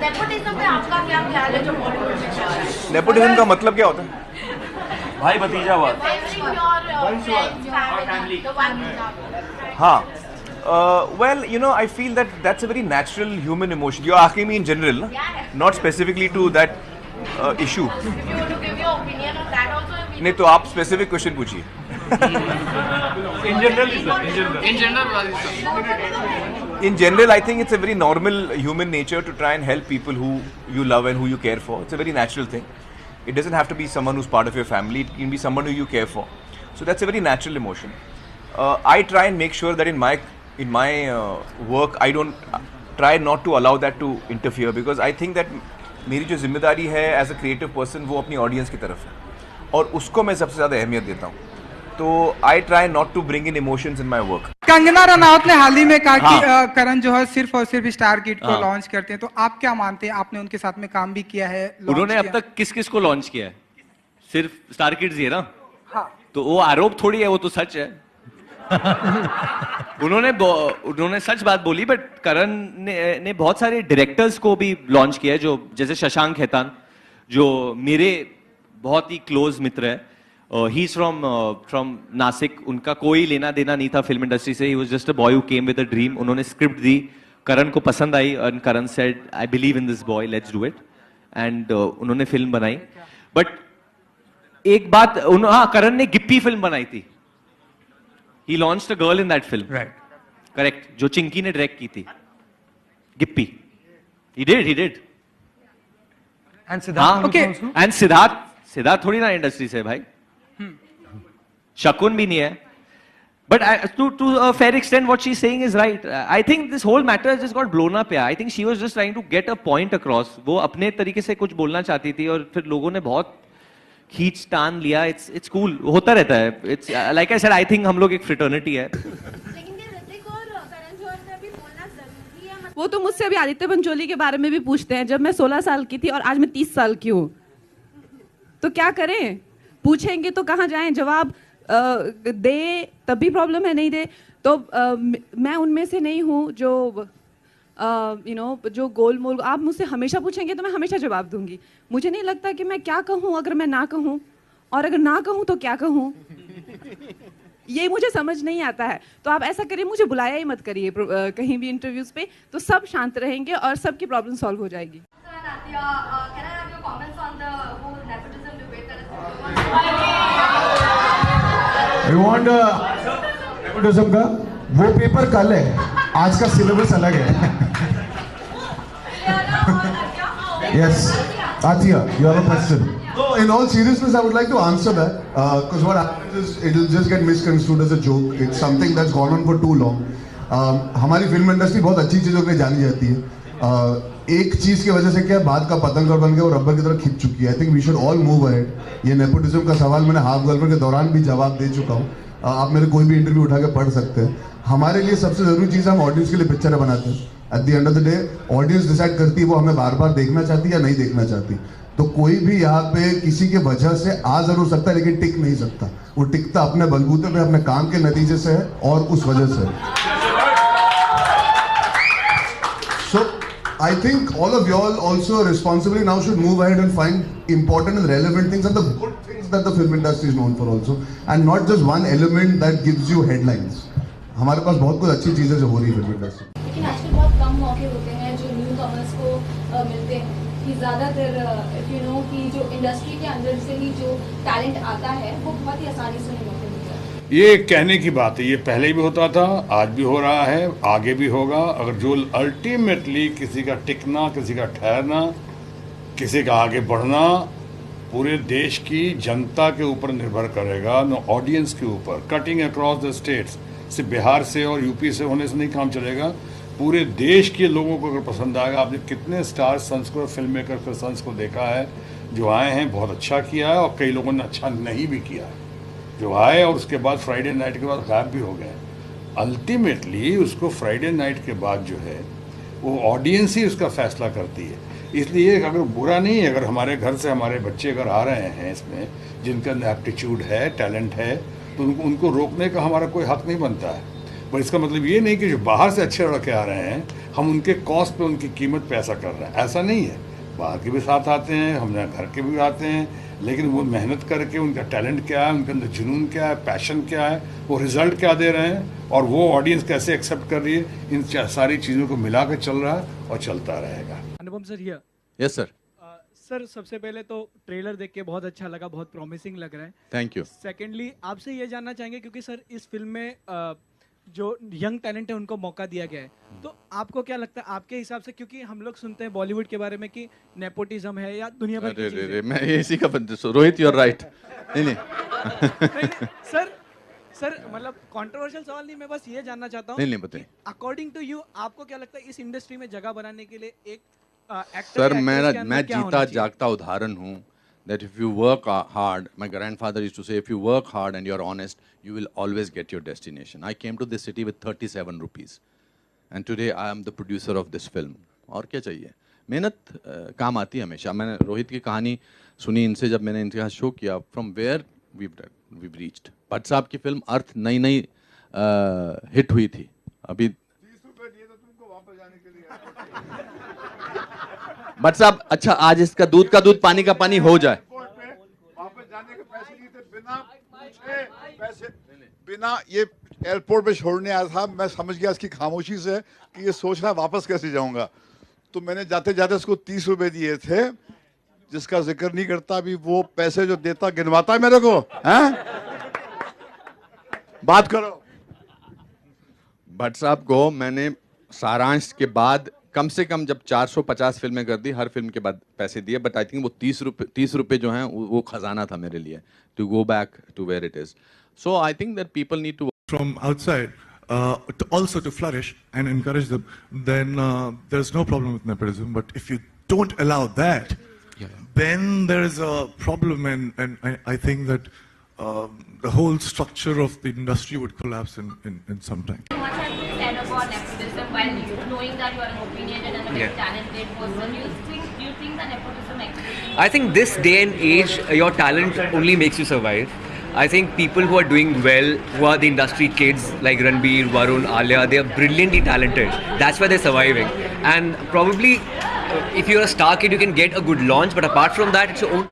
Nepotism पे आपका क्या ख्याल है जो बॉलीवुड में चल रहा है? नेपोटिज्म का मतलब क्या होता है? भाई भतीजावाद। हाँ, well, you know, I feel that that's a very natural human emotion. You're asking me in general, na? Not specifically to that issue. If you want to give your opinion on that also, I mean, नहीं तो आप specific question पूछिए. In general, In general, I think it's a very normal human nature to try and help people who you love and who you care for. It's a very natural thing. It doesn't have to be someone who's part of your family. It can be someone who you care for. So that's a very natural emotion. I try and make sure that in my work, I don't try not to allow that to interfere, because I think that मेरी जो जिम्मेदारी है as a creative person वो अपनी audience की तरफ है और उसको मैं सबसे ज़्यादा अहमियत देता हूँ. तो I try not to bring in emotions in my work. Kangana Ranaut ने हाल ही में कहा कि करण जो है सिर्फ और सिर्फ स्टार किड को लॉन्च करते हैं, तो आप क्या मानते हैं? आपने उनके साथ में काम भी किया है. उन्होंने अब तक किस किस को लॉन्च किया है? सिर्फ स्टार किड्स ही है ना. हाँ. तो वो आरोप थोड़ी है, वो तो सच है. उन्होंने सच बात बोली. बट करण ने बहुत सारे डायरेक्टर्स को भी लॉन्च किया है, जो जैसे शशांक खेतान जो मेरे बहुत ही क्लोज मित्र है. He is from Nashik. उनका कोई लेना देना नहीं था फिल्म इंडस्ट्री से. He was just a boy who came with a dream. उन्होंने स्क्रिप्ट दी, करण को पसंद आई और Karan said I believe in this boy, let's do it. And उन्होंने फिल्म बनाई. बट एक बात, करण ने गिप्पी फिल्म बनाई थी. He launched a girl in that film. Right. Correct. जो चिंकी ने डायरेक्ट की थी. Gippy. He did. And Siddharth. Okay. And Siddharth थोड़ी ना इंडस्ट्री से भाई. शकुन भी नहीं है. But to a fair extent, what she's saying is right. I think this whole matter just got blown up. I think she was just trying to get a point across. वो अपने तरीके से कुछ बोलना चाहती थी और फिर लोगों ने बहुत खींच तान लिया. It's cool. होता रहता है. It's like I said, I think हम लोग एक फ्रेटर्निटी है. लेकिन क्या ऋतिक और करण जौहर का भी बोलना जरूरी है? वो तो मुझसे अभी आदित्य पंचोली के बारे में भी पूछते हैं. जब मैं 16 साल की थी और आज मैं 30 साल की हूँ, तो क्या करें? पूछेंगे तो कहाँ जाएं? जवाब दे तब भी प्रॉब्लम है, नहीं दे तो मैं उनमें से नहीं हूँ जो जो गोल मोल. आप मुझसे हमेशा पूछेंगे तो मैं हमेशा जवाब दूंगी. मुझे नहीं लगता कि मैं क्या कहूँ अगर मैं ना कहूँ, और अगर ना कहूँ तो क्या कहूँ, ये मुझे समझ नहीं आता है. तो आप ऐसा करिए, मुझे बुलाया ही मत करिए कहीं भी इंटरव्यूज पे, तो सब शांत रहेंगे और सबकी प्रॉब्लम सॉल्व हो जाएगी. नेपोटिज्म का वो पेपर कल है, आज का सिलेबस अलग है. Yes, Athiya, you have a question. No, in all seriousness, I would like to answer that because what happens is it will just get misconstrued as a joke. It's something that's gone on for too long. हमारी film industry बहुत अच्छी चीज़ों के लिए जानी जाती है. एक चीज़ की वजह से क्या बात का पतंग और बन के वो रबर की तरह खिंच चुकी है. I think we should all move ahead. ये नेपोटिज्म का सवाल मैंने हाफ गर्लफ्रेंड के दौरान भी जवाब दे चुका हूँ. आप मेरे कोई भी इंटरव्यू उठा के पढ़ सकते हैं. हमारे लिए सबसे जरूरी चीज़ हम ऑडियंस के लिए पिक्चरें बनाते हैं. At the end of the day audience decide करती है वो हमें बार बार देखना चाहती है या नहीं देखना चाहती. तो कोई भी यहाँ पे किसी के वजह से आ जरूर सकता है लेकिन टिक नहीं सकता. वो टिकता अपने बलबूते पे, अपने काम के नतीजे से है और उस वजह से. सो I think all of y'all also responsibly now should move ahead and find important and relevant things and the good things that the film industry is known for also, and not just one element that gives you headlines. हमारे पास बहुत कुछ अच्छी चीजें जो हो रही है film industry. लेकिन आजकल बहुत कम मौके होते हैं जो न्यू कमर्स को मिलते हैं. कि ज़्यादातर इफ यू नो कि जो इंडस्ट्री के अंदर से ही जो टैलेंट आता है वो बहुत ही आसानी से नहीं मौके मिलता है. ये कहने की बात है. ये पहले भी होता था, आज भी हो रहा है, आगे भी होगा. अगर जो अल्टीमेटली किसी का टिकना, किसी का ठहरना, किसी का आगे बढ़ना पूरे देश की जनता के ऊपर निर्भर करेगा, नो ऑडियंस के ऊपर. कटिंग अक्रॉस द स्टेट्स, सिर्फ बिहार से और यूपी से होने से नहीं काम चलेगा. पूरे देश के लोगों को अगर पसंद आएगा. आपने कितने स्टार सन्स को, फिल्म मेकर सन्स को देखा है जो आए हैं, बहुत अच्छा किया है, और कई लोगों ने अच्छा नहीं भी किया है जो आए और उसके बाद फ्राइडे नाइट के बाद गायब भी हो गए. अल्टीमेटली उसको फ्राइडे नाइट के बाद जो है वो ऑडियंस ही उसका फैसला करती है. इसलिए अगर बुरा नहीं है, अगर हमारे घर से हमारे बच्चे अगर आ रहे हैं इसमें जिनका एप्टीट्यूड है, टैलेंट है, तो उनको रोकने का हमारा कोई हक नहीं बनता है. पर इसका मतलब ये नहीं कि जो बाहर से अच्छे लड़के आ रहे हैं हम उनके कॉस्ट पे उनकी कीमत पे ऐसा कर रहे हैं, ऐसा नहीं है। बाहर के भी साथ आते हैं, हमारे घर के भी आते हैं, लेकिन वो मेहनत करके उनका टैलेंट क्या है, उनके अंदर जुनून क्या है, पैशन क्या है, वो रिजल्ट क्या दे रहे हैं और वो ऑडियंस कैसे एक्सेप्ट कर रही है, इन सारी चीज़ों को मिला कर चल रहा है और चलता रहेगा। Anupam sir here. Yes sir. Sir सबसे पहले तो ट्रेलर देख के बहुत अच्छा लगा, बहुत प्रॉमिसिंग लग रहा है। Thank you. सेकेंडली आपसे ये जानना चाहेंगे क्योंकि सर इस फिल्म में जो यंग टैलेंट है उनको मौका दिया गया है, तो आपको क्या लगता है आपके हिसाब से, क्योंकि हम लोग सुनते हैं बॉलीवुड के बारे में कि नेपोटिज्म है या दुनिया भर की चीजें। मैं इसी का रोहित यू आर राइट। नहीं सर मतलब कंट्रोवर्शियल सवाल नहीं, मैं बस ये जानना चाहता हूँ नहीं बताइए। अकॉर्डिंग टू यू आपको क्या लगता है इस इंडस्ट्री में जगह बनाने के लिए एक सर मैं जीता जागता उदाहरण हूँ that if you work hard, my grandfather used to say, if you work hard and you're honest, you will always get your destination. I came to this city with 37 rupees. And today I am the producer of this film. और क्या चाहिए? मेहनत काम आती है हमेशा। मैंने रोहित की कहानी सुनी इनसे जब मैंने इनके साथ शो किया, from where we've reached. Bhatt साहब की फिल्म अर्थ नई हिट हुई थी। अभी 30 रुपए दिए तो तुमको वापस जाने के लिए। भट्ट साहब अच्छा आज इसका दूध का दूध पानी का पानी हो जाए। वापस जाने के पैसे नहीं थे, बिना पूछे पैसे, बिना ये एयरपोर्ट पे छोड़ने आया था। मैं समझ गया इसकी खामोशी से कि ये सोच रहा है वापस कैसे जाऊंगा, तो मैंने जाते जाते उसको 30 रुपए दिए थे, जिसका जिक्र नहीं करता। अभी वो पैसे जो देता गिनवाता है मेरे को, हैं? बात करो। भट्ट साहब को मैंने सारांश के बाद कम से कम जब 450 फिल्में कर दी, हर फिल्म के बाद पैसे दिए, बट आई थिंक वो 30 रुपए जो हैं वो खजाना था मेरे लिए, to go back to where it is. So I think that people need to from outside also to flourish and encourage them, then there's no problem with nepotism. But if you don't allow that, then there is a problem, and I think that the whole structure of the industry would collapse in some time. What have you said about nepotism while knowing that you are an opinionated and a very talented person? Do you think that nepotism exists? I think this day and age, your talent only makes you survive. I think people who are doing well, who are the industry kids like Ranbir, Varun, Alia, they are brilliantly talented. That's why they're surviving. And probably, if you're a star kid, you can get a good launch. But apart from that, it's your own.